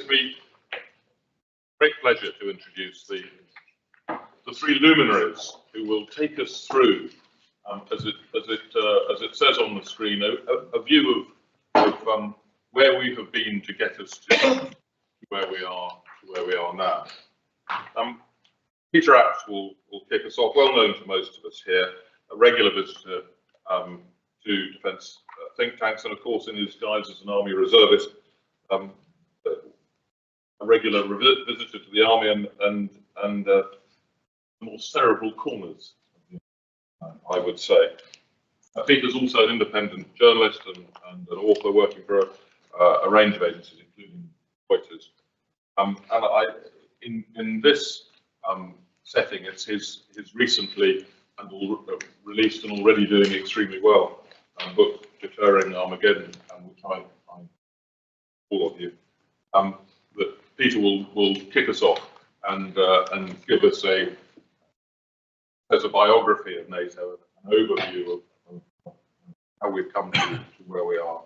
gives me great pleasure to introduce the three luminaries who will take us through, as it says on the screen, a view of where we have been to get us to where we are now. Peter Apps will kick us off, well known to most of us here, a regular visitor to defence think tanks, and of course in his guise as an Army reservist, a regular visitor to the Army and more cerebral corners, I would say. Peter's also an independent journalist and an author working for a range of agencies, including Reuters. In this setting, it's his recently and released and already doing extremely well book, Deterring, Armageddon, which I all of you. That Peter will kick us off and give us as a biography of NATO, an overview of how we've come to where we are.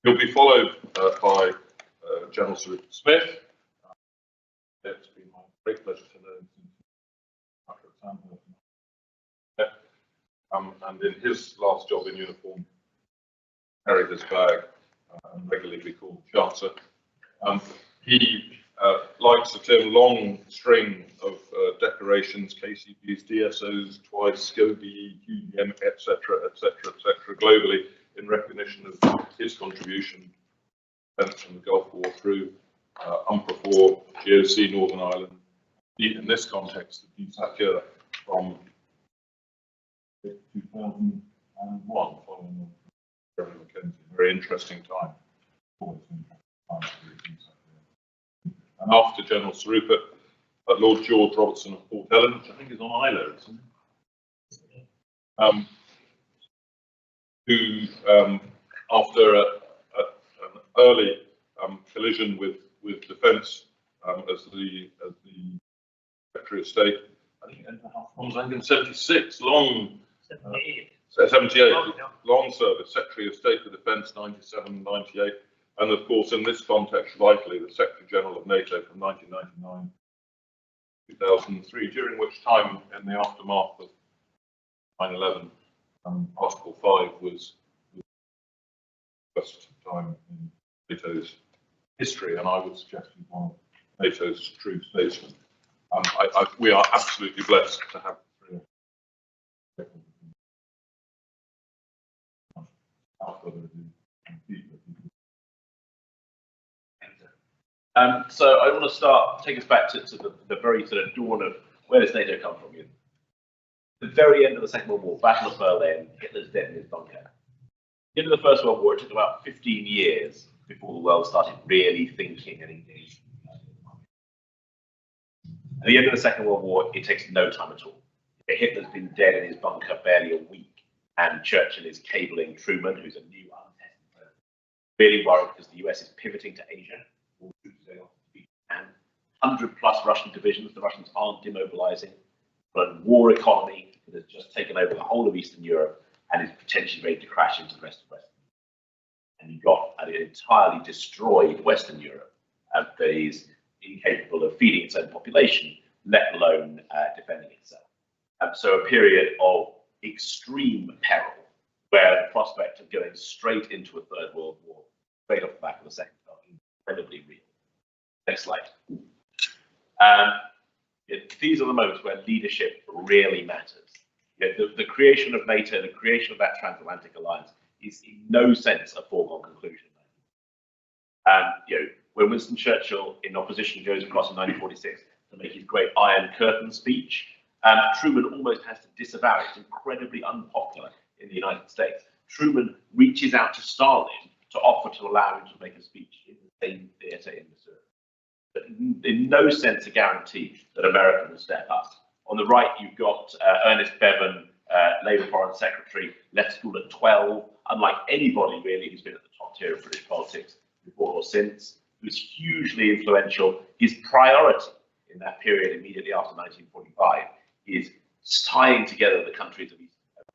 He'll be followed by General Sir Rupert Smith. It's been my great pleasure to know him since and in his last job in uniform, carried his bag and regularly called CHACR. He likes the term long string of decorations, KCBs, DSOs, twice, SCOBE, QDM, etc., globally, in recognition of his contribution from the Gulf War through UMPRA 4, GOC, Northern Ireland, in this context, the DSACEUR from 2001, following Jeremy Mackenzie. Very interesting time. And after General Sir Rupert, Lord George Robertson of Port Ellen, which I think is on Isla, isn't it? Who, after an early collision with Defence as the Secretary of State, I think was 1976, long 78, long service, Secretary of State for Defence, 97, 98. And of course, in this context, vitally, the Secretary General of NATO from 1999 to 2003, during which time, in the aftermath of 9/11, Article 5 was the first time in NATO's history, and I would suggest he's one of NATO's true statesmen. We are absolutely blessed to have three. So I want to take us back to the very sort of dawn of where does NATO come from? The very end of the Second World War, Battle of Berlin, Hitler's dead in his bunker. At the end of the First World War, it took about 15 years before the world started really thinking and engaging. At the end of the Second World War, it takes no time at all. Hitler's been dead in his bunker barely a week, and Churchill is cabling Truman, who's a new untested president. Really worried because the US is pivoting to Asia. 100+ Russian divisions. The Russians aren't demobilizing. But a war economy that has just taken over the whole of Eastern Europe and is potentially ready to crash into the rest of Western Europe. And you've got an entirely destroyed Western Europe that is incapable of feeding its own population, let alone defending itself. So a period of extreme peril, where the prospect of going straight into a Third World War, straight off the back of the Second, is incredibly real. Next slide. These are the moments where leadership really matters. The creation of NATO, the creation of that transatlantic alliance, is in no sense a foregone conclusion. When Winston Churchill, in opposition, goes across in 1946 to make his great Iron Curtain speech, Truman almost has to disavow it. It's incredibly unpopular in the United States. Truman reaches out to Stalin to offer to allow him to make a speech in the same theatre in Missouri. But in no sense a guarantee that America will step up. On the right, you've got Ernest Bevin, Labour Foreign Secretary, left school at 12, unlike anybody really who's been at the top tier of British politics before or since, who's hugely influential. His priority in that period immediately after 1945 is tying together the countries of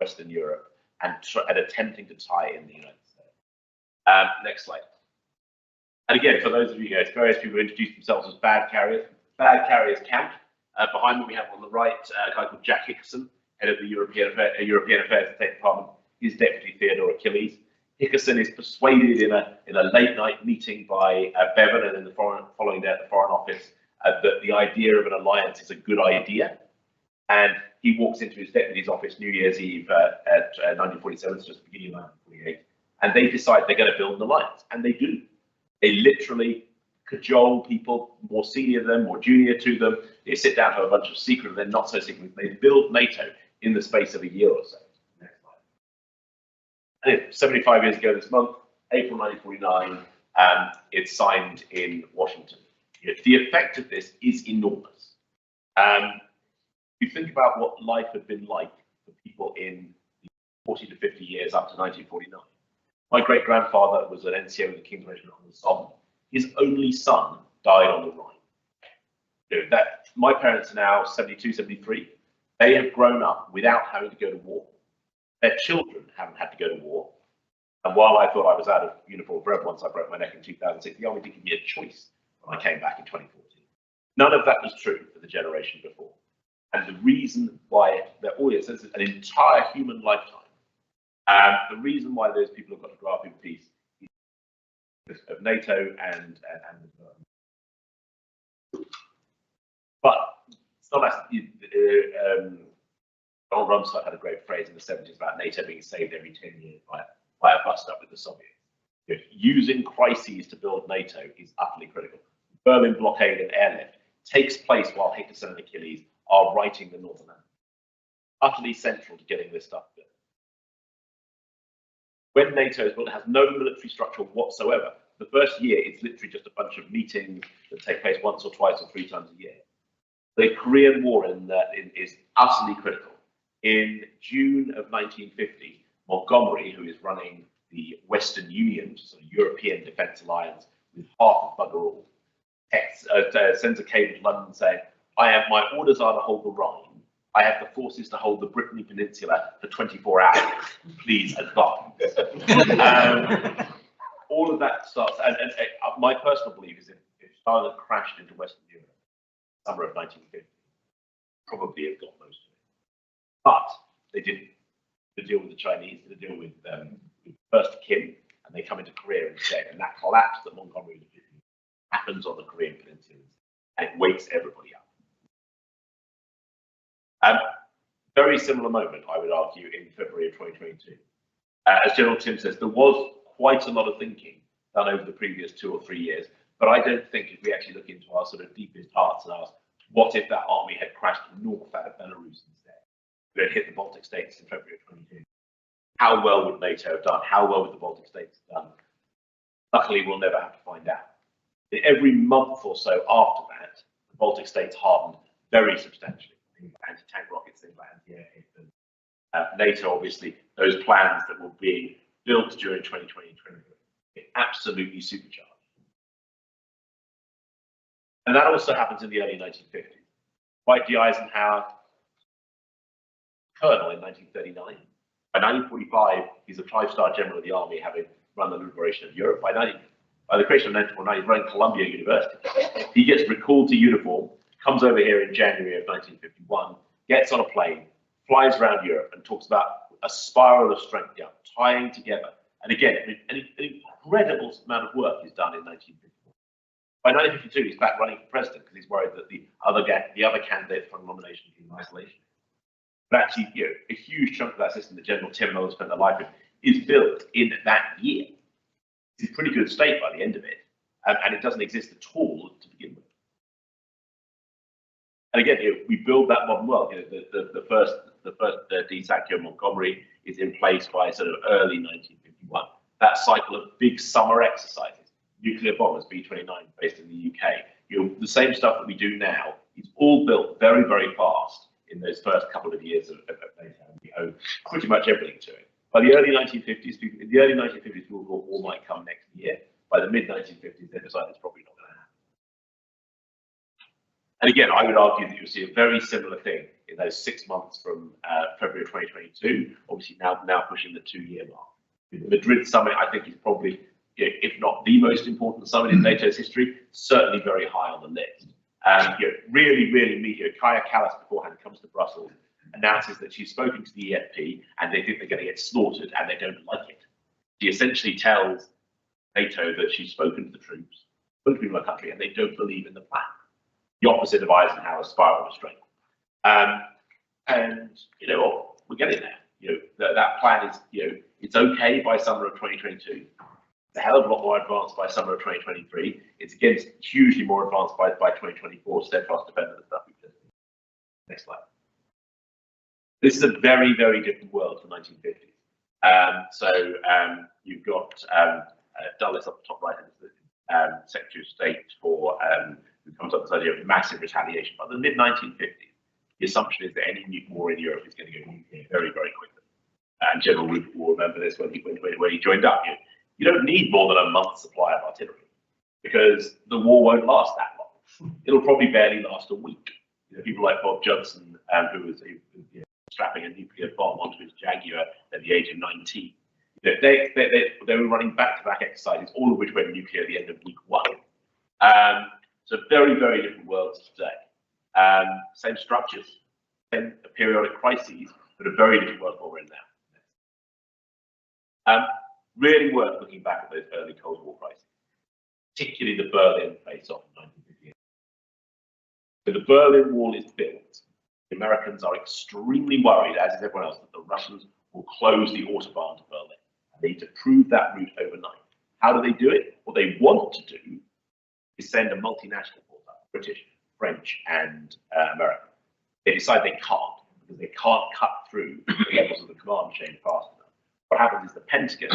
Western Europe and attempting to tie in the United States. Next slide. And again, for those of you guys, various people introduce themselves as bad carriers. Bad carriers count. Behind me, we have on the right a guy called Jack Hickerson, head of the European Affairs State Department. His deputy Theodore Achilles. Hickerson is persuaded in a late night meeting by Bevan and in the following day at the Foreign Office that the idea of an alliance is a good idea. And he walks into his deputy's office New Year's Eve at 1947, so just the beginning of 1948, and they decide they're going to build an alliance, and they do. They literally cajole people more senior to them, more junior to them. They sit down to a bunch of secret and then not so secret. They build NATO in the space of a year or so. Next slide. And 75 years ago this month, April 1949, it's signed in Washington. The effect of this is enormous. You think about what life had been like for people in the 40 to 50 years up to 1949. My great-grandfather was an NCO in the King's Regiment on the Somme. His only son died on the Rhine. My parents are now 72, 73. They have grown up without having to go to war. Their children haven't had to go to war. And while I thought I was out of uniform forever once I broke my neck in 2006, the Army didn't give me a choice when I came back in 2014. None of that was true for the generation before. And the reason why they're always, an entire human lifetime, the reason why those people have got to grow up in peace is of NATO and but it's not as Donald Rumsfeld had a great phrase in the 70s about NATO being saved every 10 years by a bust up with the Soviets. Using crises to build NATO is utterly critical. Berlin blockade and airlift takes place while Hickerson and Achilles are writing the Northern Atlantic. Utterly central to getting this stuff done. When NATO is built, it has no military structure whatsoever. The first year, it's literally just a bunch of meetings that take place once or twice or 3 times a year. The Korean War is utterly critical. In June of 1950, Montgomery, who is running the Western Union, so European Defence Alliance, with half of bugger all, sends a cable to London saying, my orders are to hold the Rhine. I have the forces to hold the Brittany Peninsula for 24 hours. Please advance. All of that starts, and my personal belief is if China crashed into Western Europe, summer of 1950, probably have got most of it. But they didn't. To deal with the Chinese, to deal with first Kim, and they come into Korea instead, and that collapse that Montgomery was doing happens on the Korean Peninsula, and it wakes everybody up. Very similar moment, I would argue, in February of 2022. As General Tim says, there was quite a lot of thinking done over the previous 2 or 3 years, but I don't think if we actually look into our sort of deepest hearts and ask, what if that army had crashed north out of Belarus instead? We had hit the Baltic states in February of 22. How well would NATO have done? How well would the Baltic states have done? Luckily, we'll never have to find out. Every month or so after that, the Baltic states hardened very substantially. Anti-tank rockets, things like anti-air. NATO, obviously, those plans that were being built during 2020 and 2023, absolutely supercharged. And that also happens in the early 1950s. Dwight D. Eisenhower, colonel in 1939. By 1945, he's a 5-star general of the army, having run the liberation of Europe. By the creation of 1949, he's running Columbia University. He gets recalled to uniform, comes over here in January of 1951, gets on a plane, flies around Europe, and talks about a spiral of strength, tying together. And again, an incredible amount of work is done in 1951. By 1952, he's back running for president because he's worried that the other candidate for nomination is in isolation. But actually, a huge chunk of that system that General Tim and others spent their life in is built in that year. It's in pretty good state by the end of it, and it doesn't exist at all to begin with. And again, we build that modern world. The first DSACEUR Montgomery is in place by sort of early 1951. That cycle of big summer exercises, nuclear bombers, B-29 based in the UK, the same stuff that we do now is all built very, very fast in those first couple of years of NATO. We owe pretty much everything to it. By the early 1950s, people thought war might come next year. By the mid-1950s, they decided it's probably not going to happen. And again, I would argue that you'll see a very similar thing in those 6 months from February 2022, obviously now pushing the 2-year mark. The Madrid summit, I think, is probably if not the most important summit in NATO's history, certainly very high on the list. Really, Kaja Kallas beforehand comes to Brussels, announces that she's spoken to the EFP and they think they're going to get slaughtered and they don't like it. She essentially tells NATO that she's spoken to the troops, spoken to people in the country, and they don't believe in the plan. The opposite of Eisenhower's spiral of strength. And you know what, we're getting there. That plan is, it's okay by summer of 2022. It's a hell of a lot more advanced by summer of 2023. It's again hugely more advanced by 2024. Steadfast defender stuff we've just seen. Next slide. This is a very, very different world to 1950s. You've got Dulles up the top right, Secretary of State for who comes up with this idea of massive retaliation. By the mid-1950s, the assumption is that any war in Europe is going to go nuclear very, very quickly. And General Rupert will remember this when he joined up. You don't need more than a month's supply of artillery because the war won't last that long. It'll probably barely last a week. People like Bob Judson, who was strapping a nuclear bomb onto his Jaguar at the age of 19. They were running back-to-back exercises, all of which went nuclear at the end of week 1. So very, very different worlds today. Same structures, same periodic crises, but a very different world what we're in now. Really worth looking back at those early Cold War crises, particularly the Berlin face-off in 1958. So the Berlin Wall is built. The Americans are extremely worried, as is everyone else, that the Russians will close the Autobahn to Berlin. And they need to prove that route overnight. How do they do it? What they want to do is send a multinational force up, British, French, and American. They decide they can't, because they can't cut through the levels of the command chain fast enough. What happens is the Pentagon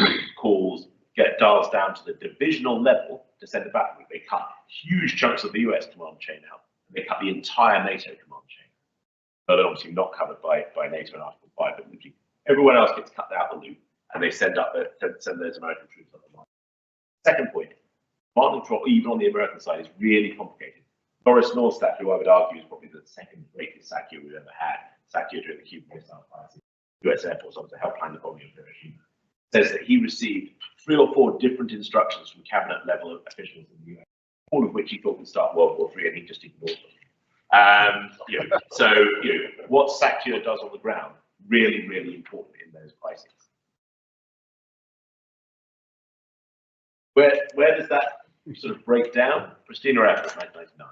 dials down to the divisional level to send a battle group. They cut huge chunks of the US command chain out, and they cut the entire NATO command chain. Berlin obviously not covered by NATO and Article 5, but literally everyone else gets cut out the loop, and they send those American troops up the line. Second point, command control, even on the American side, is really complicated. Boris Norstad, who I would argue is probably the second greatest CHACR we've ever had, CHACR during the Cuban Missile Crisis, US Air Force officer helped plan the bombing of Hiroshima, says that he received 3 or 4 different instructions from cabinet level officials in the US, all of which he thought would start World War III, and he just ignored them. What CHACR does on the ground, really, really important in those crises. Where does that sort of break down? Christina Evans, 1999.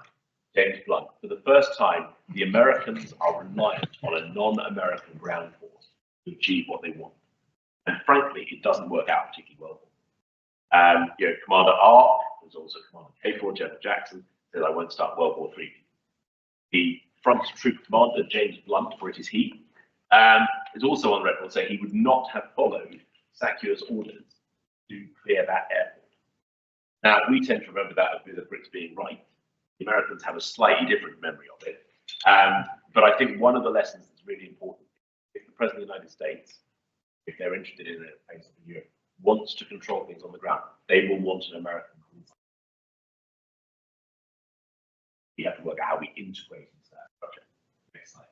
James Blunt. For the first time, the Americans are reliant on a non-American ground force to achieve what they want. And frankly, it doesn't work out particularly well. Commander R, who's also Commander K4, General Jackson, said, I won't start World War III. The front troop commander, James Blunt, for it is he, is also on record saying he would not have followed CHACR's orders to clear that airport. Now, we tend to remember that as the Brits being right. The Americans have a slightly different memory of it. But I think one of the lessons that's really important, if the President of the United States, if they're interested in a place of Europe, wants to control things on the ground, they will want an American call sign. We have to work out how we integrate into that project. Next slide.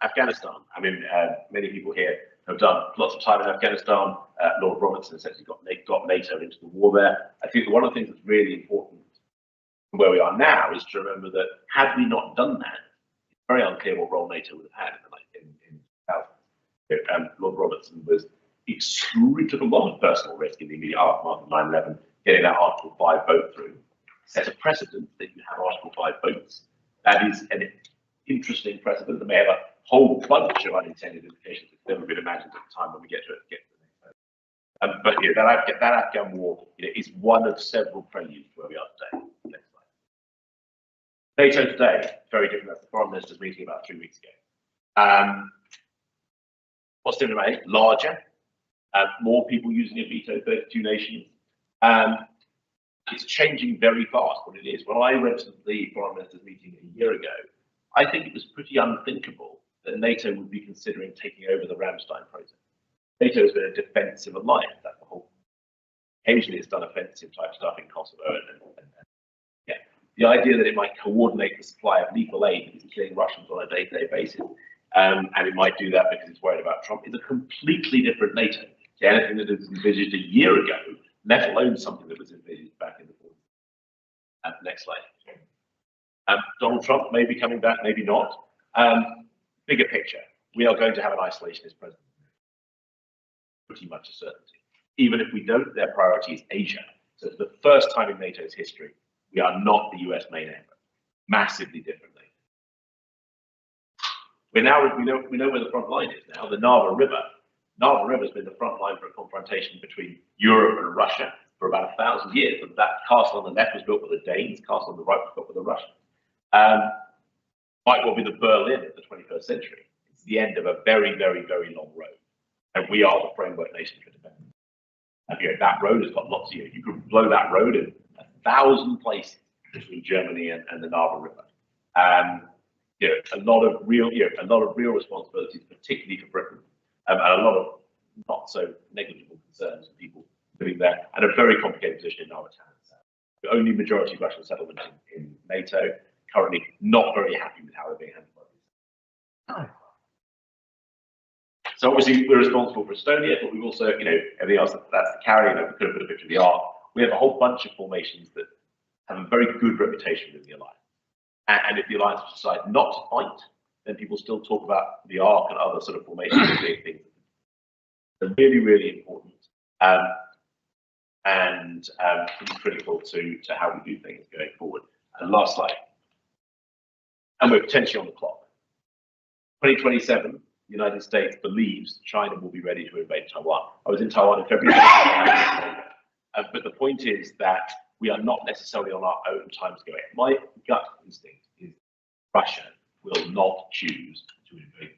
Afghanistan. I mean, many people here have done lots of time in Afghanistan. Lord Robertson essentially got NATO into the war there. I think one of the things that's really important where we are now is to remember that had we not done that, it's very unclear what role NATO would have had in 2000. Lord Robertson took a lot of personal risk in the immediate aftermath of 9/11, getting that Article 5 vote through. Set a precedent that you have Article 5 votes. That is an interesting precedent that may have a whole bunch of unintended implications that's never been imagined at the time when we get to the next phase. But that Afghan war is one of several preludes to where we are today. Next slide. NATO today, very different. That's the Foreign Ministers meeting about 3 weeks ago. What's different about it? Larger, more people using a veto, 32 nations. It's changing very fast what it is. When I went to the Foreign Ministers meeting a year ago, I think it was pretty unthinkable that NATO would be considering taking over the Ramstein process. NATO has been a defensive alliance. That's the whole. Occasionally, it's done offensive type stuff in Kosovo, and the idea that it might coordinate the supply of lethal aid because it's killing Russians on a day-to-day basis, and it might do that because it's worried about Trump, is a completely different NATO. to anything that was envisaged a year ago, let alone something that was envisaged back in the 40s. Next slide. Donald Trump may be coming back, maybe not. Bigger picture, we are going to have an isolationist president. Pretty much a certainty. Even if we don't, their priority is Asia. So for the first time in NATO's history, we are not the US main effort. Massively differently. We know where the front line is now, the Narva River. Narva River has been the front line for a confrontation between Europe and Russia for about 1,000 years. And that castle on the left was built by the Danes, castle on the right was built by the Russians. Might well be the Berlin of the 21st century. It's the end of a very, very, very long road. And we are the framework nation for defense. And that road has got lots of you could blow that road in 1,000 places between Germany and the Narva River. A lot of real responsibilities, particularly for Britain, and a lot of not so negligible concerns for people living there, and a very complicated position in Narva town. The only majority Russian settlement in NATO, currently not very happy with how they're being handled by this. So obviously we're responsible for Estonia, but we've also, everything else that's the carry. We could have put a picture of the ark. We have a whole bunch of formations that have a very good reputation within the alliance. And if the alliance decides not to fight, then people still talk about the ark and other sort of formations as being things. They're really, really important and critical to how we do things going forward. And last slide. And we're potentially on the clock. 2027, the United States believes China will be ready to invade Taiwan. I was in Taiwan in February. But the point is that we are not necessarily on our own timescale. My gut instinct is Russia will not choose to invade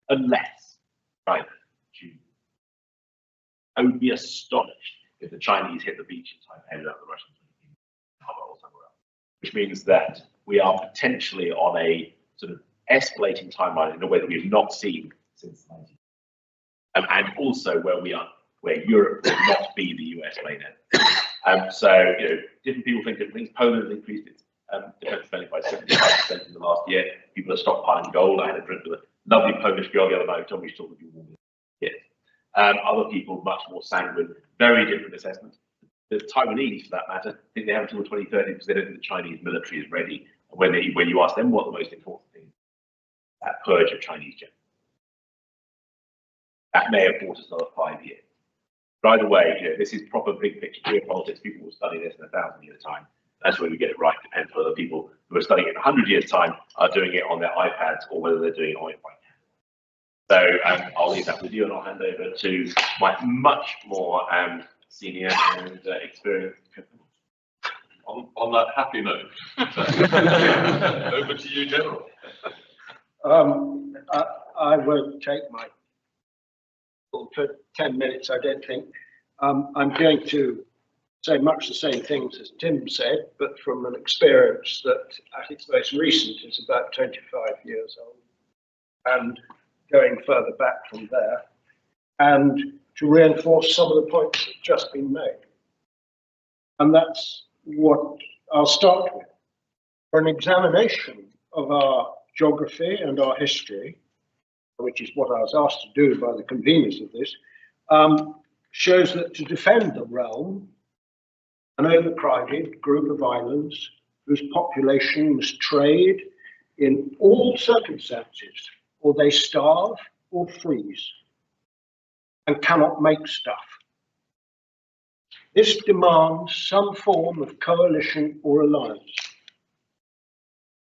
unless China chooses. I would be astonished if the Chinese hit the beach in Taipei without the Russians or somewhere else. Which means that we are potentially on a sort of escalating timeline in a way that we've not seen since the 90s. And also where Europe will not be the US main enemy. So, different people think different things. Poland has increased its defense spending by 75% in the last year. People are stockpiling gold. I had a drink with a lovely Polish girl the other night who told me she thought would be warm. Yes. Other people, much more sanguine, very different assessments. The Taiwanese, for that matter, think they have until the 2030s because they don't think the Chinese military is ready. When you ask them what the most important thing is, that purge of Chinese generals. That may have bought us another 5 years. But either way, this is proper big picture geopolitics. People will study this in 1,000 years' time. That's where we get it right. Depends whether people who are studying it in 100 years' time are doing it on their iPads or whether they're doing it on their iPads. So I'll leave that with you, and I'll hand over to my much more senior and experienced. On that happy note, over to you, General. I won't take my for 10 minutes, I don't think. I'm going to say much the same things as Tim said, but from an experience that at its most recent is about 25 years old, and going further back from there, and to reinforce some of the points that have just been made. And that's what I'll start with. For an examination of our geography and our history, which is what I was asked to do by the conveners of this, shows that to defend the realm, an overcrowded group of islands whose population must trade in all circumstances, or they starve or freeze, and cannot make stuff. This demands some form of coalition or alliance.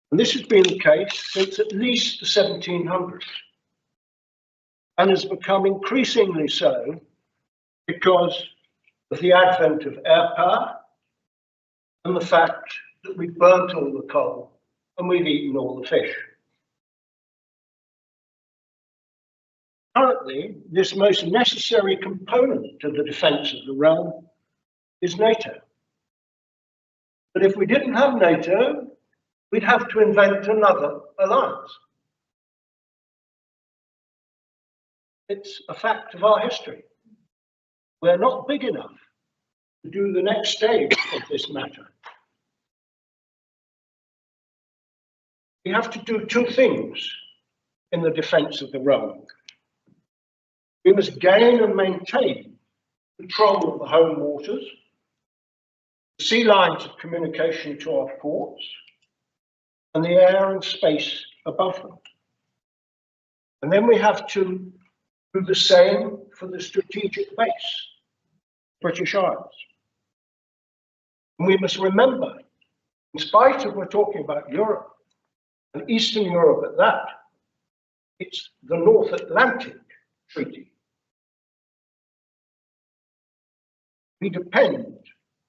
And this has been the case since at least the 1700s, and has become increasingly so because of the advent of air power and the fact that we've burnt all the coal and we've eaten all the fish. Currently, this most necessary component to the defense of the realm is NATO. But if we didn't have NATO, we'd have to invent another alliance. It's a fact of our history. We're not big enough to do the next stage of this matter. We have to do two things in the defense of the realm. We must gain and maintain control of the home waters, sea lines of communication to our ports, and the air and space above them. And then we have to do the same for the strategic base, British Isles. And we must remember, in spite of we're talking about Europe, and Eastern Europe at that, it's the North Atlantic Treaty. We depend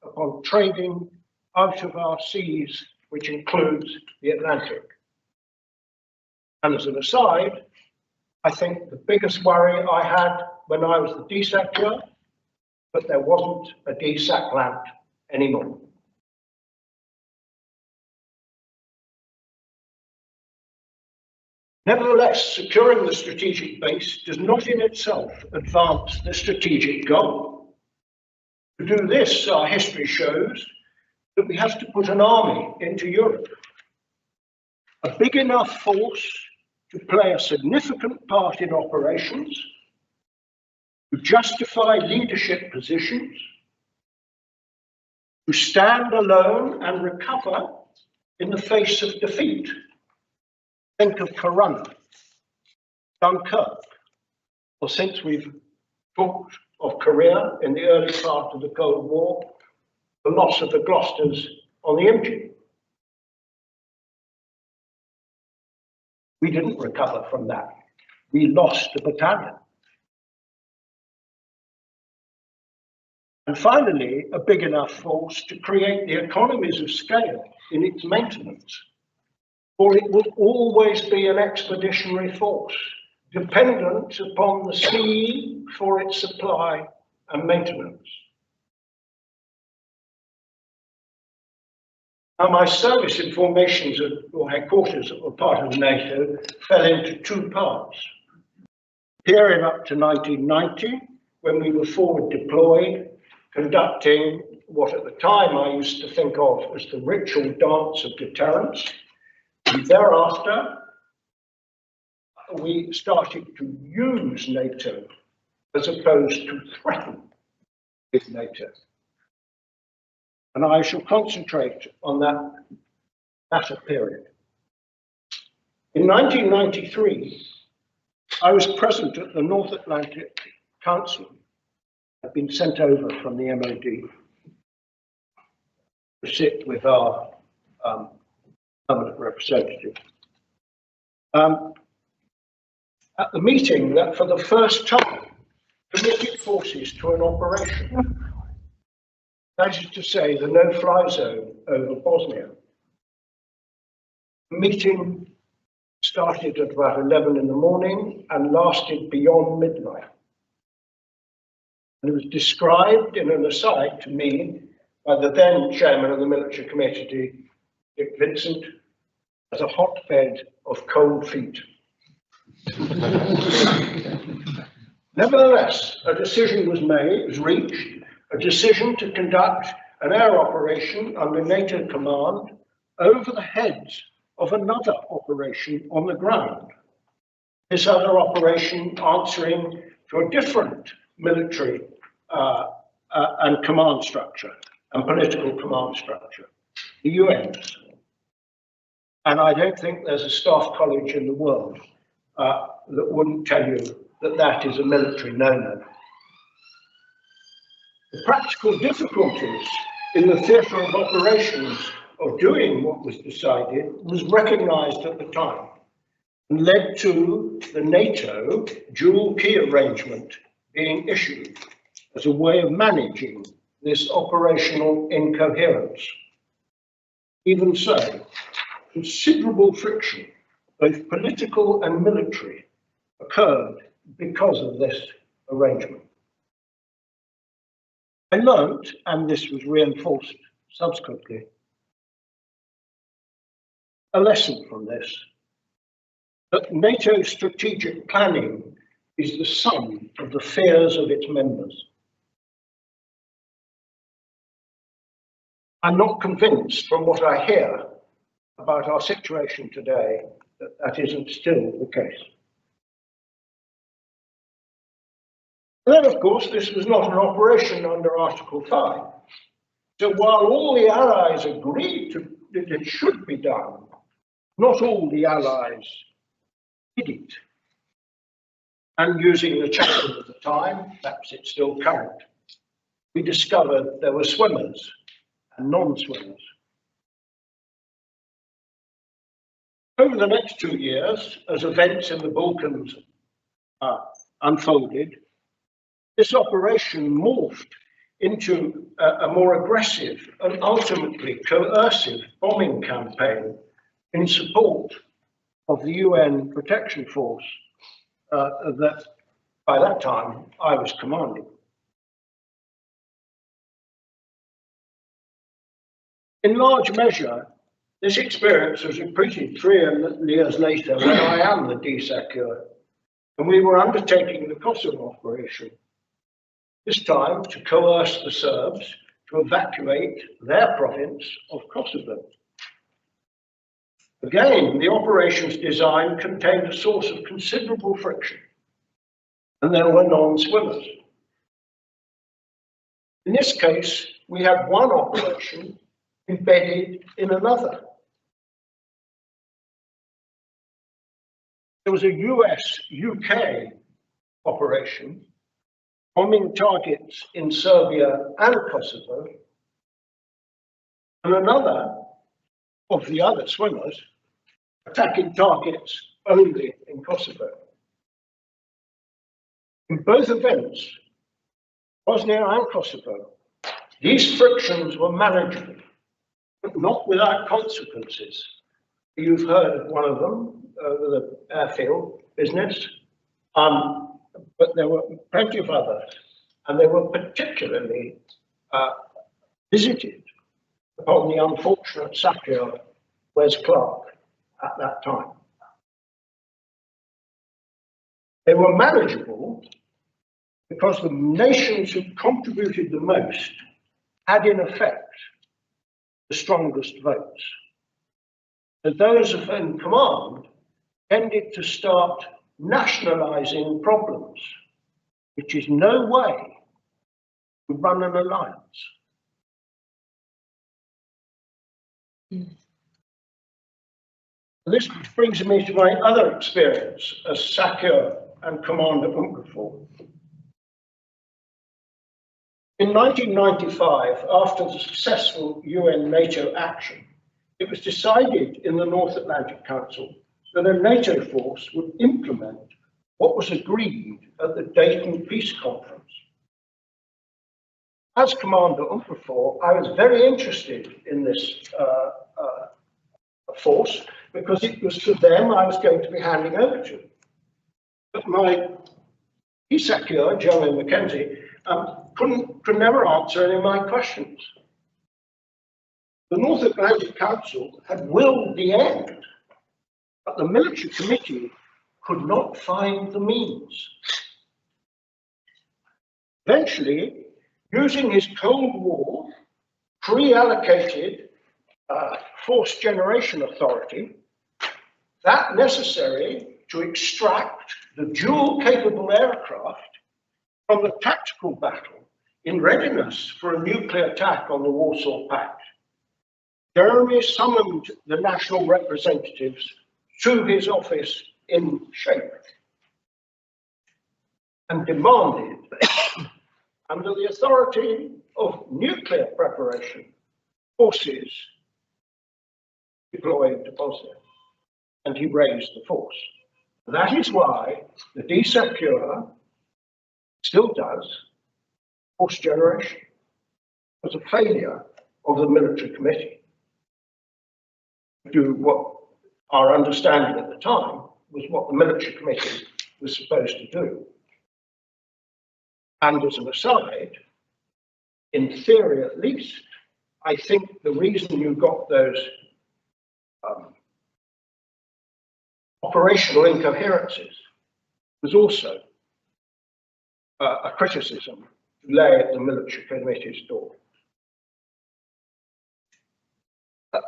upon trading out of our seas, which includes the Atlantic. And as an aside, I think the biggest worry I had when I was the DSACEUR, but there wasn't a DSAC land anymore. Nevertheless, securing the strategic base does not in itself advance the strategic goal. To do this, our history shows that we have to put an army into Europe, a big enough force to play a significant part in operations, to justify leadership positions, to stand alone and recover in the face of defeat. Think of Corunna, Dunkirk, or since we've talked of Korea in the early part of the Cold War, the loss of the Gloucesters on the Imji. We didn't recover from that. We lost a battalion. And finally, a big enough force to create the economies of scale in its maintenance, for it will always be an expeditionary force, dependent upon the sea for its supply and maintenance. Now, my service in formations or headquarters that were part of NATO fell into two parts. Period up to 1990, when we were forward deployed, conducting what at the time I used to think of as the ritual dance of deterrence. And thereafter, we started to use NATO as opposed to threaten with NATO. And I shall concentrate on that latter period. In 1993, I was present at the North Atlantic Council. I'd been sent over from the MOD to sit with our permanent representative. At the meeting that for the first time committed forces to an operation, that is to say, the no-fly zone over Bosnia. The meeting started at about 11 in the morning and lasted beyond midnight. And it was described in an aside to me by the then chairman of the military committee, Dick Vincent, as a hotbed of cold feet. Nevertheless, a decision was reached, a decision to conduct an air operation under NATO command over the heads of another operation on the ground. This other operation answering to a different military and command structure and political command structure, the UN's. And I don't think there's a staff college in the world that wouldn't tell you that that is a military no-no. The practical difficulties in the theatre of operations of doing what was decided was recognised at the time and led to the NATO dual key arrangement being issued as a way of managing this operational incoherence. Even so, considerable friction, both political and military, occurred because of this arrangement. I learnt, and this was reinforced subsequently, a lesson from this, that NATO strategic planning is the sum of the fears of its members. I'm not convinced from what I hear about our situation today that that isn't still the case. And then, of course, this was not an operation under Article 5. So while all the Allies agreed that it should be done, not all the Allies did it. And using the chaplain at the time, perhaps it's still current, we discovered there were swimmers and non-swimmers. Over the next 2 years, as events in the Balkans unfolded, this operation morphed into a more aggressive and ultimately coercive bombing campaign in support of the UN Protection Force that by that time I was commanding. In large measure, this experience was repeated 3 years later when I am the DSACEUR, and we were undertaking the Kosovo operation, this time to coerce the Serbs to evacuate their province of Kosovo. Again, the operation's design contained a source of considerable friction, and there were non-swimmers. In this case, we had one operation embedded in another. There was a US-UK operation bombing targets in Serbia and Kosovo, and another of the other swimmers attacking targets only in Kosovo. In both events, Bosnia and Kosovo, these frictions were manageable, but not without consequences. You've heard of one of them, the airfield business, but there were plenty of others, and they were particularly visited upon the unfortunate CHACR Wes Clark at that time. They were manageable because the nations who contributed the most had in effect the strongest votes. And those in command tended to start nationalizing problems, which is no way to run an alliance. This brings me to my other experience as CHACR and Commander UNPROFOR. In 1995, after the successful UN NATO action, it was decided in the North Atlantic Council that a NATO force would implement what was agreed at the Dayton Peace Conference. As Commander UNPROFOR, I was very interested in this force because it was to them I was going to be handing over to. But my DSACEUR, Jeremy Mackenzie, could never answer any of my questions. The North Atlantic Council had willed the end, but the military committee could not find the means. Eventually, using his Cold War pre-allocated force generation authority, that necessary to extract the dual-capable aircraft from the tactical battle in readiness for a nuclear attack on the Warsaw Pact, Jeremy summoned the national representatives to his office in Sharpe and demanded, under the authority of nuclear preparation, forces deployed to Bosnia, and he raised the force. That is why the DSACEUR still does force generation. It was a failure of the military committee to do what our understanding at the time was what the military committee was supposed to do. And as an aside, in theory at least, I think the reason you got those operational incoherences was also a criticism to lay at the military committee's door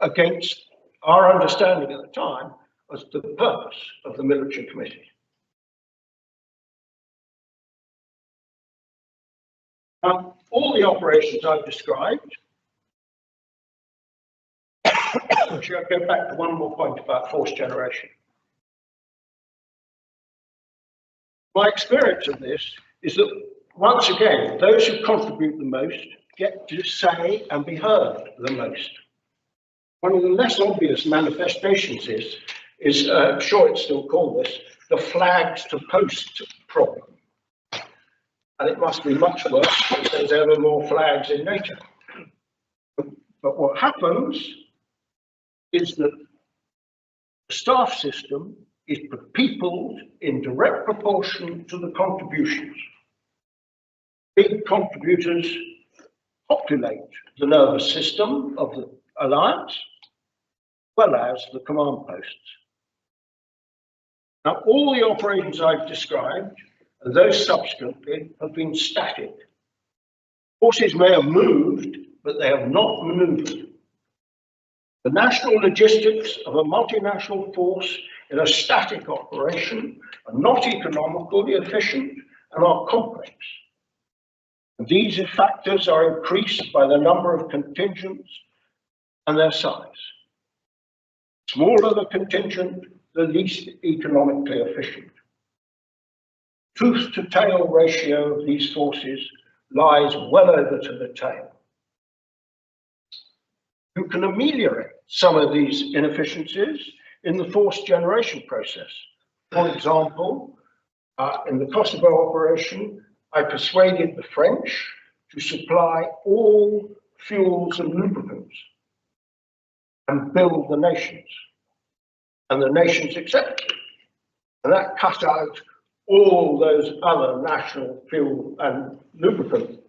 against our understanding at the time as to the purpose of the military committee. All the operations I've described, actually, I'll go back to one more point about force generation. My experience of this is that, once again, those who contribute the most get to say and be heard the most. One of the less obvious manifestations is I'm sure it's still called this, the flags to post problem. And it must be much worse because there's ever more flags in nature. But what happens is that the staff system is peopled in direct proportion to the contributions. Big contributors populate the nervous system of the alliance, as well as the command posts. Now, all the operations I've described, and those subsequently, have been static. Forces may have moved, but they have not maneuvered. The national logistics of a multinational force in a static operation are not economically efficient and are complex. And these factors are increased by the number of contingents and their size. Smaller the contingent, the least economically efficient. Tooth to tail ratio of these forces lies well over to the tail. You can ameliorate some of these inefficiencies in the force generation process. For example, in the Kosovo operation, I persuaded the French to supply all fuels and lubricants and build the nations. And the nations accepted. And that cut out all those other national fuel and lubricant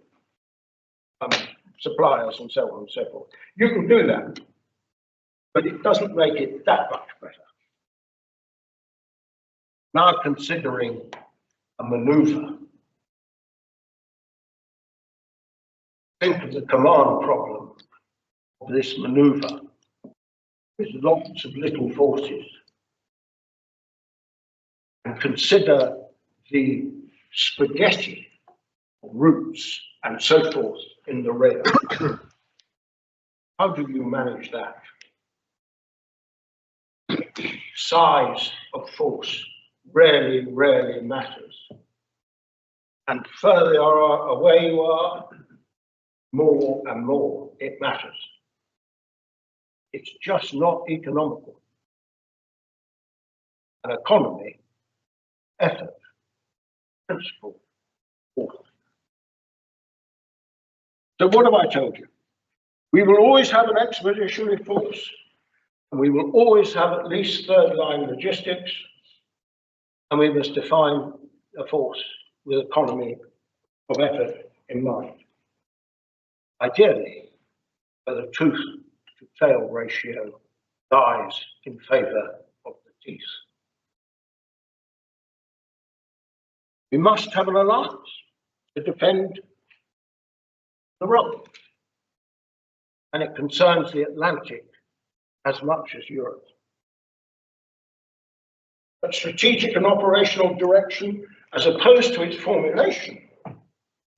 suppliers and so on and so forth. You can do that, but it doesn't make it that much better. Now considering a maneuver, think of the command problem of this maneuver with lots of little forces, and consider the spaghetti routes and so forth in the rear. How do you manage that? Size of force rarely matters. And further away you are, more and more it matters. It's just not economical. An economy, effort, principle, author. So what have I told you? We will always have an expeditionary force, and we will always have at least third line logistics, and we must define a force with economy of effort in mind. Ideally, where the tooth to tail ratio lies in favour of the teeth. We must have an alliance to defend the realm, and it concerns the Atlantic as much as Europe. But strategic and operational direction, as opposed to its formulation,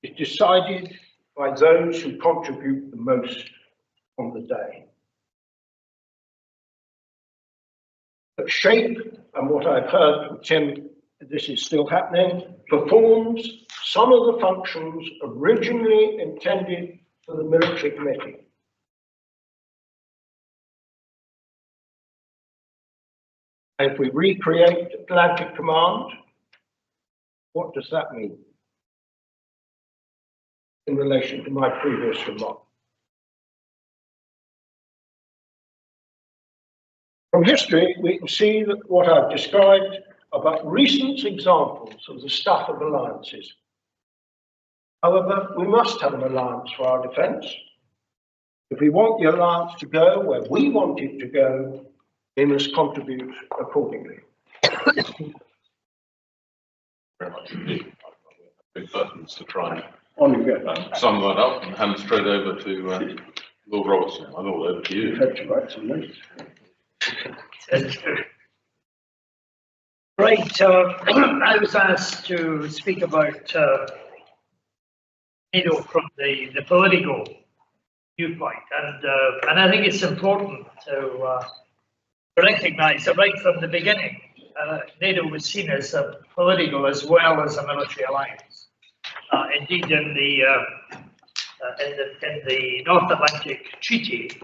is decided by those who contribute the most on the day. But shape, and what I've heard from Tim, this is still happening, performs some of the functions originally intended for the military committee. And if we recreate Atlantic Command, what does that mean in relation to my previous remark? From history, we can see that what I've described about recent examples of the stuff of alliances. However, we must have an alliance for our defence. If we want the alliance to go where we want it to go, we must contribute accordingly. Very much indeed. Big buttons to try and On you go. sum that up and hand straight over to Lord Robertson. I'm all over to you. Had to write some notes. Right, I was asked to speak about NATO from the political viewpoint, and I think it's important to recognise that right from the beginning, NATO was seen as a political as well as a military alliance. Indeed, in the North Atlantic Treaty,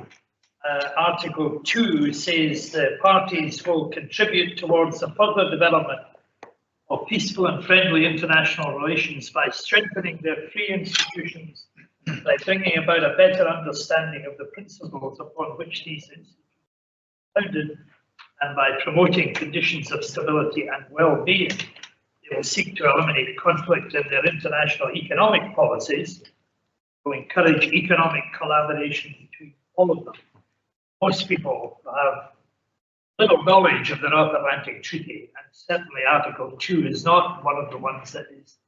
Article 2 says the parties will contribute towards the further development of peaceful and friendly international relations by strengthening their free institutions, by bringing about a better understanding of the principles upon which these institutions are founded, and by promoting conditions of stability and well-being. They will seek to eliminate conflict in their international economic policies, will encourage economic collaboration between all of them. Most people have little knowledge of the North Atlantic Treaty, and certainly Article 2 is not one of the ones that is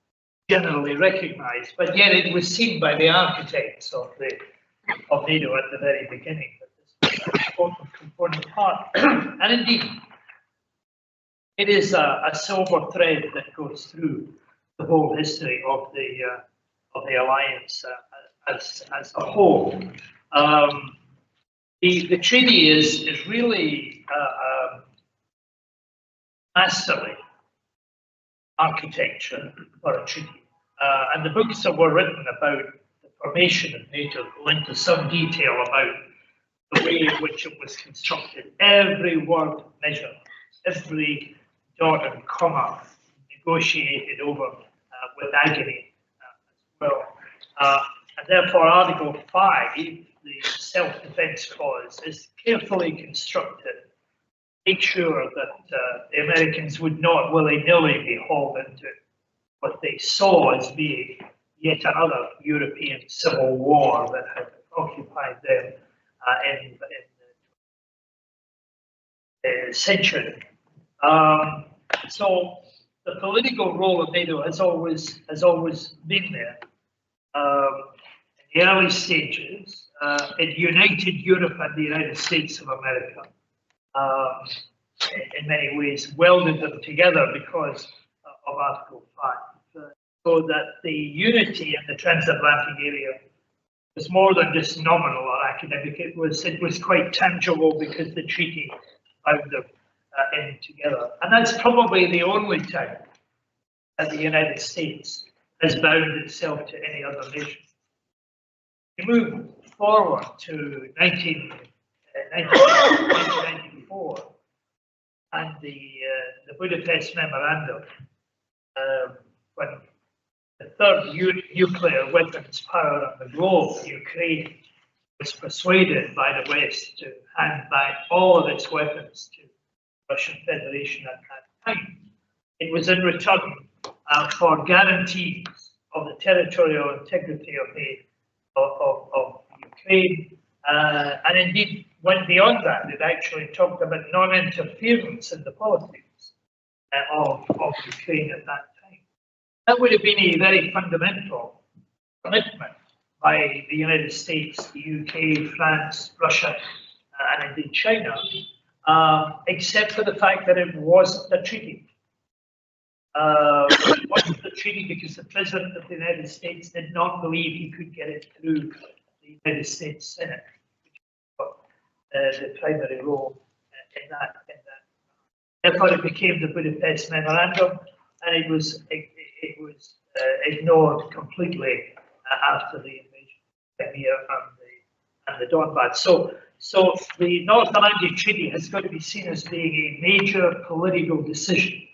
generally recognised, but yet it was seen by the architects of NATO at the very beginning that this was an important component part. And indeed, it is a silver thread that goes through the whole history of the alliance as a whole. The treaty is really masterly architecture for a treaty, and the books that were written about the formation of NATO go into some detail about the way in which it was constructed. Every word measured, every dot and comma negotiated over with agony as well. And therefore, Article 5, the self-defense clause, is carefully constructed to make sure that the Americans would not willy-nilly be hauled into what they saw as being yet another European civil war that had occupied them in the century. So the political role of NATO has always been there. In the early stages, it united Europe and the United States of America. In many ways, welded them together because of Article 5, so that the unity in the transatlantic area was more than just nominal or academic. It was quite tangible because the treaty bound them in together, and that's probably the only time that the United States has bound itself to any other nation. We move forward to 1994 and the Budapest Memorandum, when the third nuclear weapons power on the globe, Ukraine, was persuaded by the West to hand back all of its weapons to the Russian Federation at that time. It was in return for guarantees of the territorial integrity of Ukraine, and indeed went beyond that. It actually talked about non-interference in the politics of Ukraine at that time. That would have been a very fundamental commitment by the United States, the UK, France, Russia, and indeed China, except for the fact that it wasn't a treaty. It wasn't a treaty because the President of the United States did not believe he could get it through the United States Senate, which got the primary role in that. Therefore, it became the Budapest Memorandum, and it was ignored completely after the invasion of Crimea and the Donbass. So the North Atlantic Treaty has got to be seen as being a major political decision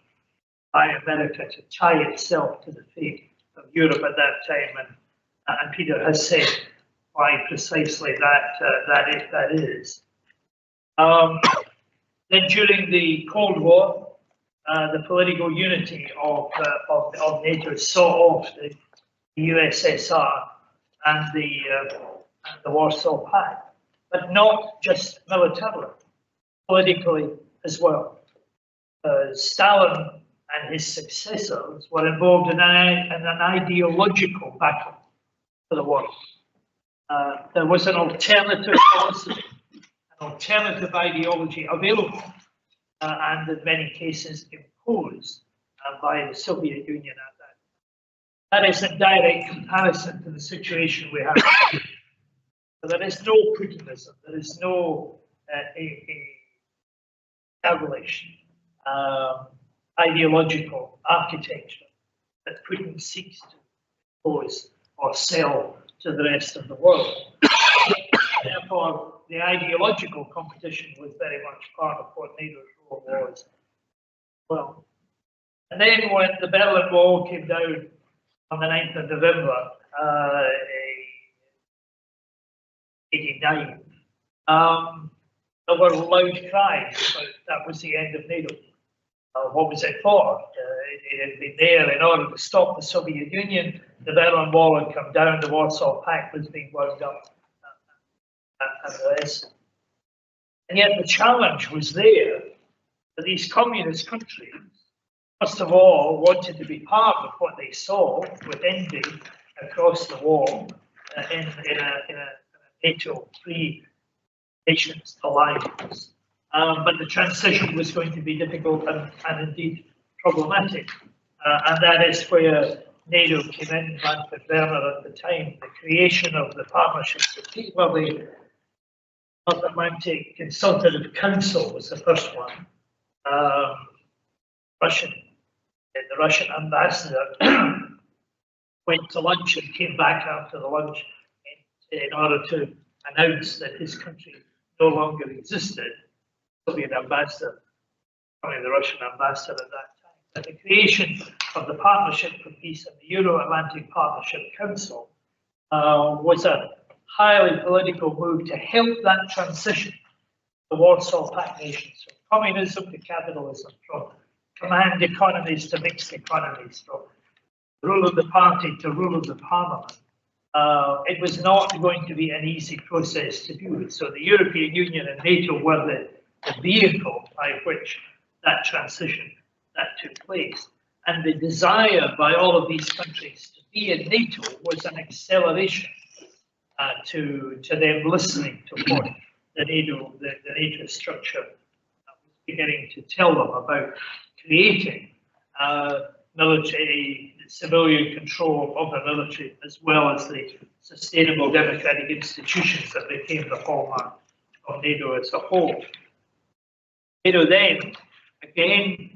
by America to tie itself to the fate of Europe at that time, and Peter has said why precisely that is. Then during the Cold War, the political unity of NATO saw off the USSR and the Warsaw Pact, but not just militarily, politically as well. Stalin and his successors were involved in an ideological battle for the world. There was an alternative policy, an alternative ideology available, and in many cases imposed by the Soviet Union at that That is a direct comparison to the situation we have. There is no Putinism, there is no established ideological architecture that Putin seeks to impose or sell to the rest of the world. Therefore, the ideological competition was very much part of what NATO's role was. Well, and then when the Berlin Wall came down on the 9th of November, 1989, there were loud cries about that was the end of NATO. What was it for? It had been there in order to stop the Soviet Union. The Berlin Wall had come down, the Warsaw Pact was being wound up, and the rest. And yet the challenge was there that these communist countries, first of all, wanted to be part of what they saw with envy across the wall in a NATO free nations alliance. But the transition was going to be difficult and indeed problematic. And that is where NATO came in, Manfred Werner at the time, the creation of the partnerships with people. Well, the North Atlantic Consultative Council was the first one. The Russian ambassador went to lunch and came back after the lunch in order to announce that his country no longer existed. Soviet ambassador, probably the Russian ambassador at that time. But the creation of the Partnership for Peace and the Euro-Atlantic Partnership Council was a highly political move to help that transition, the Warsaw Pact nations, from communism to capitalism, from command economies to mixed economies, from rule of the party to rule of the parliament. It was not going to be an easy process to do. So the European Union and NATO were the vehicle by which that transition took place. And the desire by all of these countries to be in NATO was an acceleration to them listening to what the NATO structure was beginning to tell them about creating military, civilian control of the military, as well as the sustainable democratic institutions that became the hallmark of NATO as a whole. NATO then, again,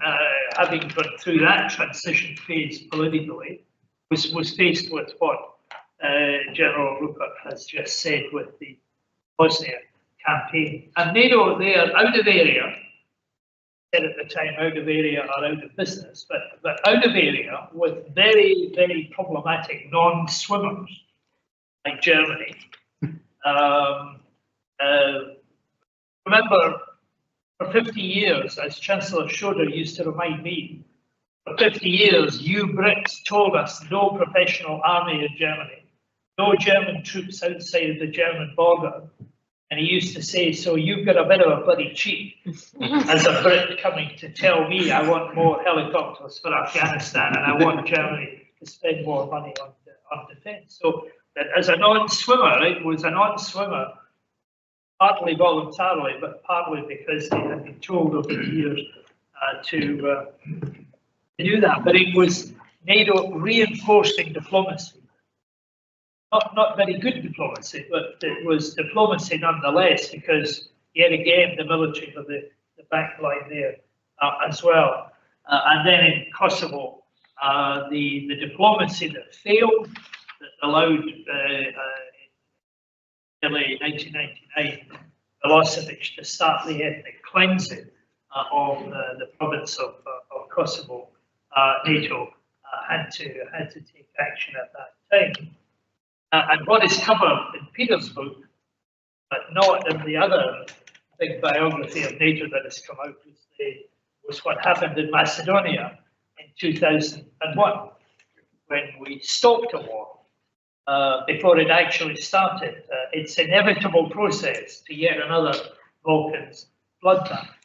having gone through that transition phase politically, was faced with what General Rupert has just said with the Bosnia campaign. And NATO, they are out of area, said at the time, out of area or out of business, but out of area with very, very problematic non-swimmers like Germany. Remember, for 50 years, as Chancellor Schroeder used to remind me, for 50 years, you Brits told us no professional army in Germany, no German troops outside of the German border. And he used to say, so you've got a bit of a bloody cheek as a Brit coming to tell me I want more helicopters for Afghanistan and I want Germany to spend more money on defence. So that as a non-swimmer, it was a non-swimmer, partly voluntarily, but partly because they had been told over the years to do that. But it was NATO reinforcing diplomacy. Not very good diplomacy, but it was diplomacy nonetheless, because yet again the military were the back line there as well. And then in Kosovo, the diplomacy that failed, that allowed early 1999 Milosevic to start the ethnic cleansing of the province of Kosovo. NATO had to take action at that time. And what is covered in Peter's book, but not in the other big biography of NATO that has come out, was what happened in Macedonia in 2001, when we stopped a war before it actually started. It's an inevitable process to yet another Balkans bloodbath.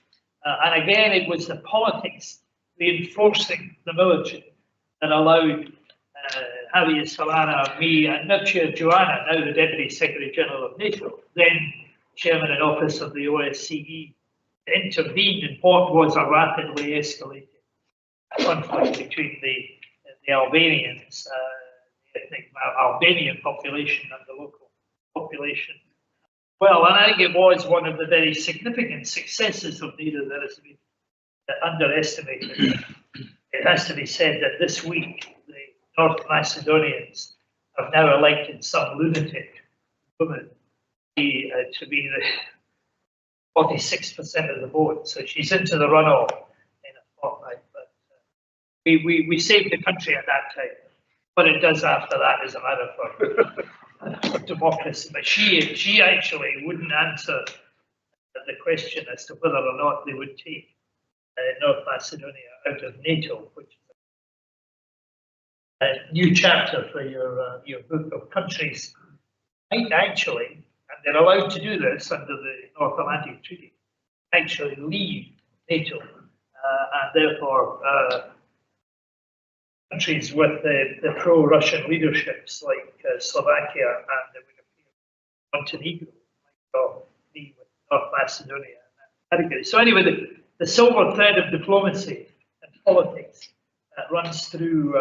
And again, it was the politics reinforcing the military that allowed Javier Solana, me, and Mircea Joana, now the Deputy Secretary General of NATO, then Chairman in Office of the OSCE, intervened in what was a rapidly escalating conflict between the Albanians ethnic Albanian population and the local population. Well, and I think it was one of the very significant successes of NATO that has been underestimated. It has to be said that this week the North Macedonians have now elected some lunatic woman to be the 46% of the vote. So she's into the runoff in a fortnight. But we saved the country at that time. What it does after that is a matter for democracy. But she actually wouldn't answer the question as to whether or not they would take North Macedonia out of NATO, which is a new chapter for your book of countries. Might actually, and they're allowed to do this under the North Atlantic Treaty, actually leave NATO, and therefore countries with the pro-Russian leaderships like Slovakia and Montenegro might well be with North Macedonia and category. So anyway, the silver thread of diplomacy and politics runs through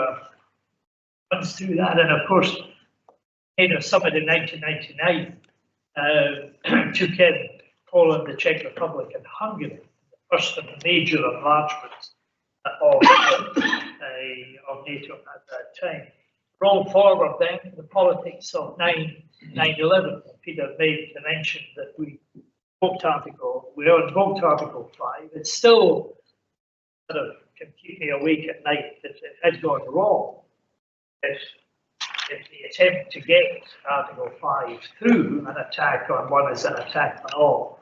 that, and of course, NATO summit in 1999 took in Poland, the Czech Republic, and Hungary, the first of the major enlargements of NATO at that time. Roll forward then to the politics of 9/11. Peter made the mention that we invoked Article 5. It's still sort of can keep me awake at night if it had gone wrong. If the attempt to get Article 5 through an attack on one is an attack on all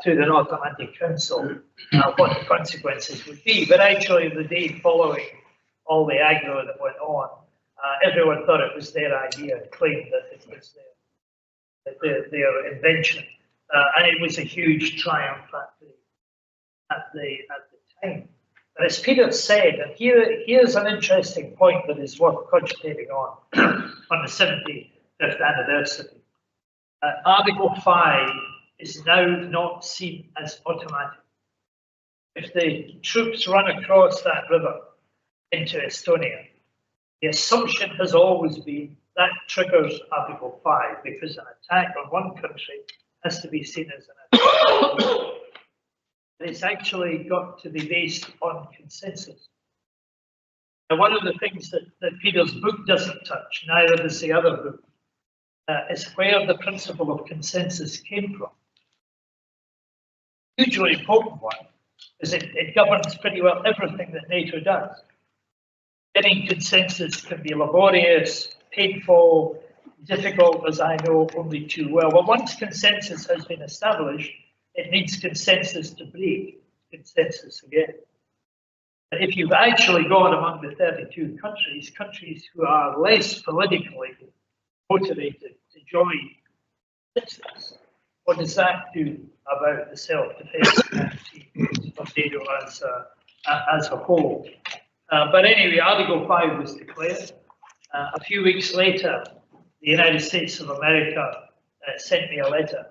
through the North Atlantic Council, what the consequences would be. But actually, the day following all the aggro that went on, everyone thought it was their idea and claimed that it was their invention. And it was a huge triumph at the time. But as Peter said, and here's an interesting point that is worth cogitating on the 75th anniversary. Article 5 is now not seen as automatic. If the troops run across that river into Estonia, the assumption has always been that triggers Article 5 because an attack on one country has to be seen as an attack. It's actually got to be based on consensus. And one of the things that Peter's book doesn't touch, neither does the other book, is where the principle of consensus came from. Hugely important one, because it governs pretty well everything that NATO does. Getting consensus can be laborious, painful, difficult, as I know only too well. But once consensus has been established, it needs consensus to break consensus again. And if you've actually gone among the 32 countries who are less politically motivated to join consensus, what does that do about the self-defense of NATO as a whole? But anyway, Article 5 was declared. A few weeks later, the United States of America sent me a letter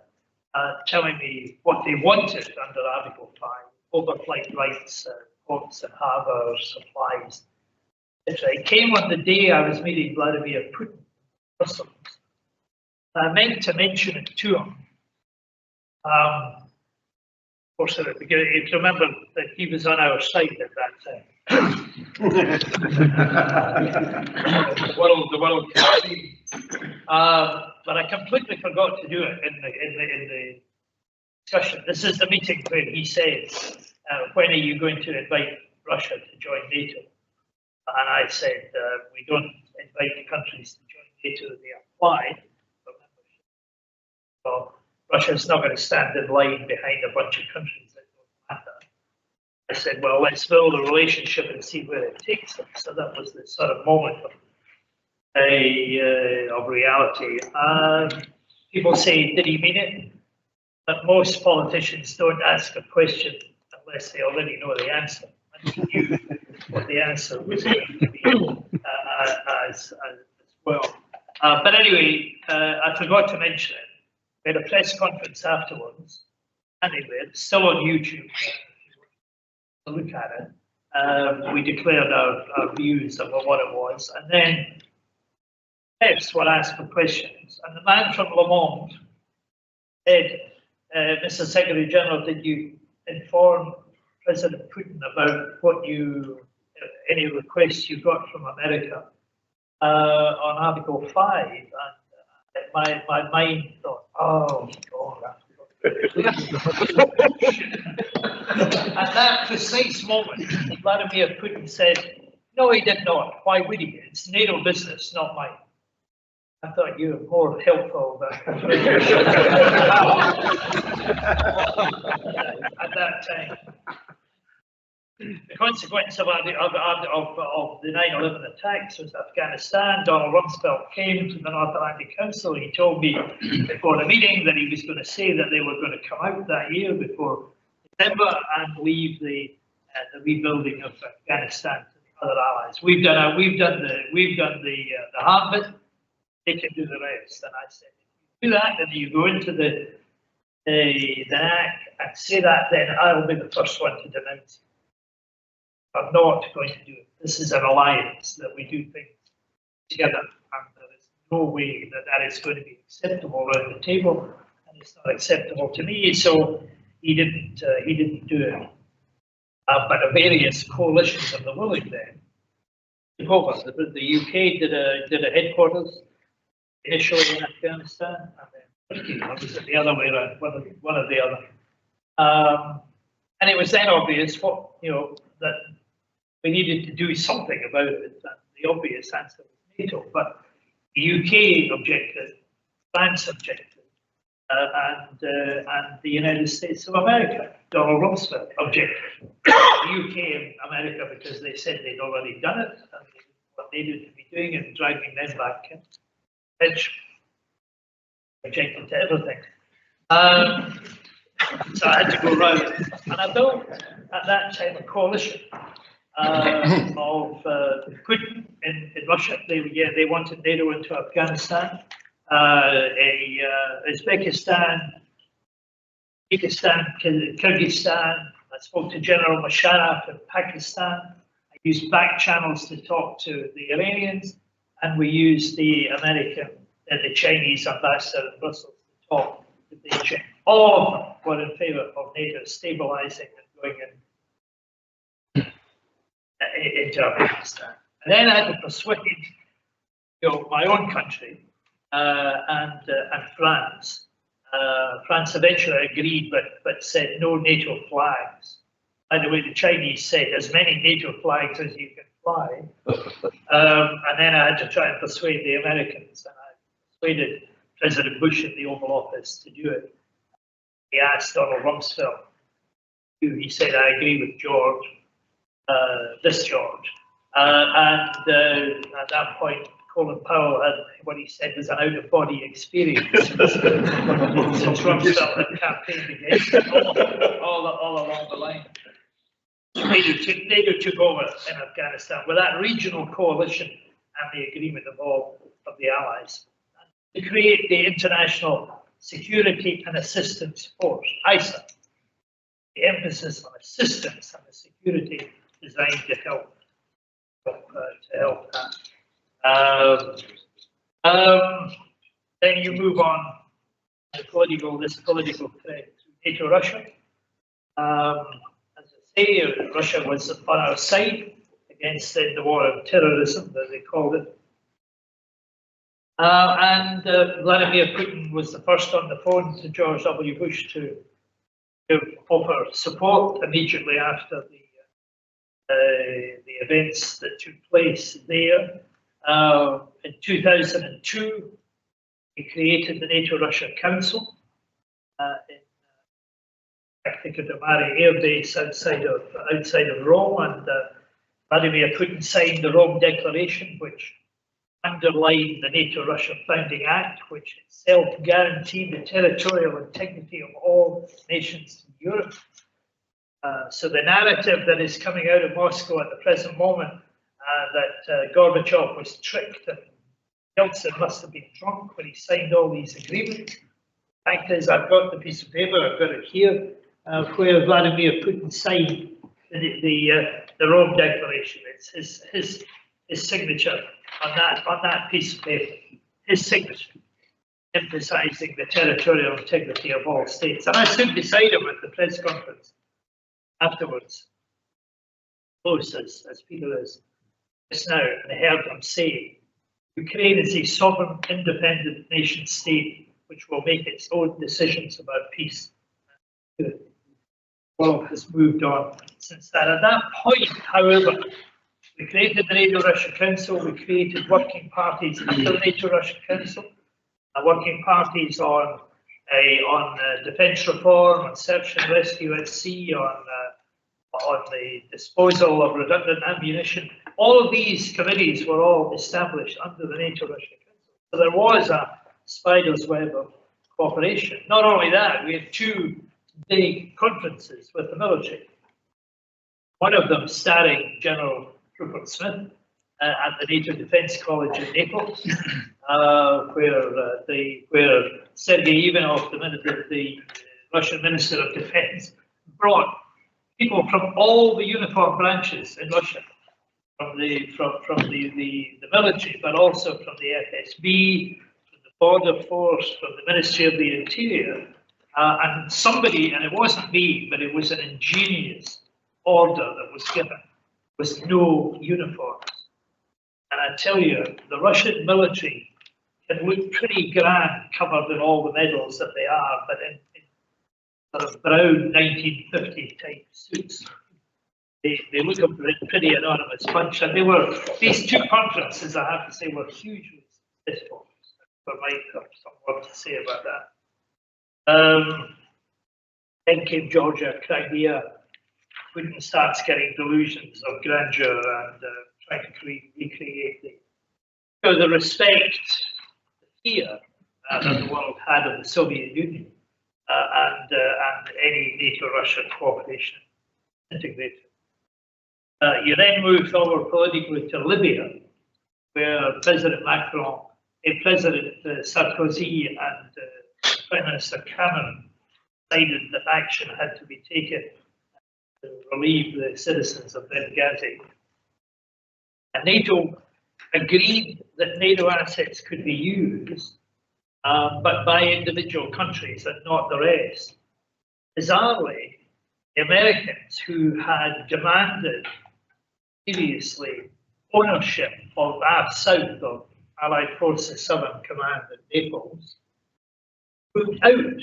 telling me what they wanted under Article 5, overflight rights, ports and harbours, supplies, etc. It came on the day I was meeting Vladimir Putin in Brussels. I meant to mention it to him. Of course, you remember that he was on our side at that time. the world can see. But I completely forgot to do it in the discussion. This is the meeting where he says, when are you going to invite Russia to join NATO? And I said, we don't invite the countries to join NATO, they apply for membership. So Russia's not going to stand in line behind a bunch of countries that don't matter. I said, well, let's build a relationship and see where it takes us. So that was the sort of moment of reality. People say, did he mean it? But most politicians don't ask a question unless they already know the answer. And he knew what the answer was going to be as well. But anyway, I forgot to mention it. We had a press conference afterwards. Anyway, it's still on YouTube. Look at it. We declared our views about what it was, and then Fs were asked for questions, and the man from Le Monde said, Mr. Secretary General, did you inform President Putin about what any requests you got from America on Article 5? And my mind thought, oh, God. At that precise moment, Vladimir Putin said, no, he did not. Why would he? It's NATO business, not mine. I thought you were more helpful than at that time. The consequence of the 9/11 attacks was Afghanistan. Donald Rumsfeld came to the North Atlantic Council. He told me before the meeting that he was going to say that they were going to come out that year before December and leave the rebuilding of Afghanistan to the other allies. We've done the hard bit. They can do the rest. And I said, if you do that, then you go into the NAC and say that, then I will be the first one to denounce you. I'm not going to do it. This is an alliance that we do things together, and there is no way that that is going to be acceptable around the table, and it's not acceptable to me. So he didn't do it. But the various coalitions of the willing then took over. The UK did a headquarters initially in Afghanistan, and then Turkey was it the other way around, one or the other. And it was then obvious that we needed to do something about it. And the obvious answer was NATO, but the UK objected, France objected, and the United States of America, Donald Rumsfeld, objected. The UK and America because they said they'd already done it, and what they needed to be doing and dragging them back in. Which objected to everything. So I had to go round, and I built at that time a coalition of Putin in Russia. They wanted NATO into Afghanistan, Uzbekistan, Kyrgyzstan. I spoke to General Musharraf in Pakistan. I used back channels to talk to the Iranians. And we used the American and the Chinese ambassador in Brussels to talk to Beijing. All of them were in favour of NATO stabilising and going into Afghanistan. And then I had to persuade my own country and France. France eventually agreed, but said no NATO flags. By the way, the Chinese said as many NATO flags as you can fly. And then I had to try and persuade the Americans, and I persuaded President Bush in the Oval Office to do it. He asked Donald Rumsfeld. He said, I agree with George, this George. And at that point, Colin Powell had what he said was an out-of-body experience since Rumsfeld had campaigned against him all along the line. NATO took over in Afghanistan with that regional coalition and the agreement of all of the allies to create the International Security and Assistance Force, ISA. The emphasis on assistance and the security designed to help that. Then you move on to this political threat to NATO Russia. Russia was on our side against the war of terrorism, as they called it. And Vladimir Putin was the first on the phone to George W. Bush to offer support immediately after the events that took place there. In 2002, he created the NATO-Russia Council in Domare Air Base outside of Rome, and Vladimir Putin signed the Rome Declaration, which underlined the NATO-Russia Founding Act, which itself guaranteed the territorial integrity of all nations in Europe. So the narrative that is coming out of Moscow at the present moment that Gorbachev was tricked and Yeltsin must have been drunk when he signed all these agreements. The fact is, I've got the piece of paper, I've got it here, where Vladimir Putin signed the Rome Declaration. It's his signature on that piece of paper, his signature, emphasizing the territorial integrity of all states. And I stood beside him at the press conference afterwards, close as Peter is just now, and I heard him say, Ukraine is a sovereign, independent nation state which will make its own decisions about peace. The world has moved on since that. At that point, however, we created the NATO Russia Council, we created working parties under the NATO Russia Council, working parties on defence reform, on search and rescue at sea, on the disposal of redundant ammunition. All of these committees were all established under the NATO Russia Council. So there was a spider's web of cooperation. Not only that, we had two big conferences with the military. One of them starring General Rupert Smith at the NATO Defence College in Naples, where Sergei Ivanov, the Russian Minister of Defence, brought people from all the uniform branches in Russia, from the military, but also from the FSB, from the Border Force, from the Ministry of the Interior, and somebody, and it wasn't me, but it was an ingenious order that was given, with no uniforms. And I tell you, the Russian military can look pretty grand covered in all the medals that they are, but in sort of brown 1950 type suits, they look a pretty anonymous bunch. And these two conferences, I have to say, were hugely successful. I might have some work to say about that. Then came Georgia, Crimea. Putin starts getting delusions of grandeur and trying to recreate the respect, the fear that the world had of the Soviet Union and any NATO-Russia cooperation integrated. You then move forward politically to Libya, where President Macron, President Sarkozy and Prime Minister Cameron decided that action had to be taken to relieve the citizens of Benghazi. And NATO agreed that NATO assets could be used, but by individual countries and not the rest. Bizarrely, the Americans, who had demanded previously ownership of south of Allied Forces Southern Command in Naples, moved out,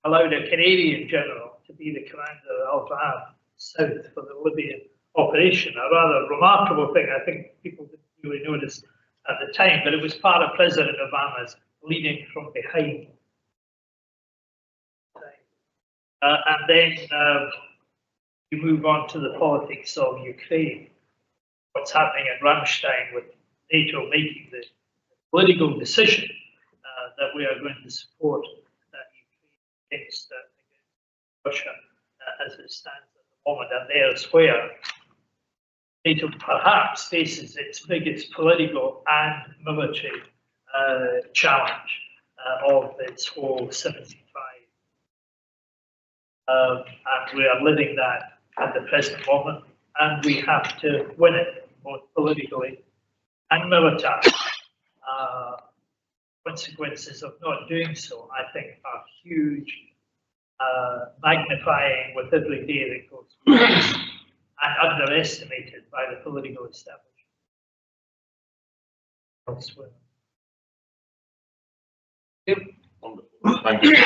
allowed a Canadian general to be the commander of south for the Libyan operation. A rather remarkable thing, I think people didn't really notice at the time, but it was part of President Obama's leading from behind. And then we move on to the politics of Ukraine. What's happening at Ramstein with NATO making the political decision that we are going to support Ukraine against Russia as it stands at the moment, and there's where NATO perhaps faces its biggest political and military challenge of its whole 75. And we are living that at the present moment, and we have to win it, both politically and militarily. Consequences of not doing so, I think, are huge, magnifying with every day that goes by, and underestimated by the political establishment elsewhere. Wonderful. Thank you.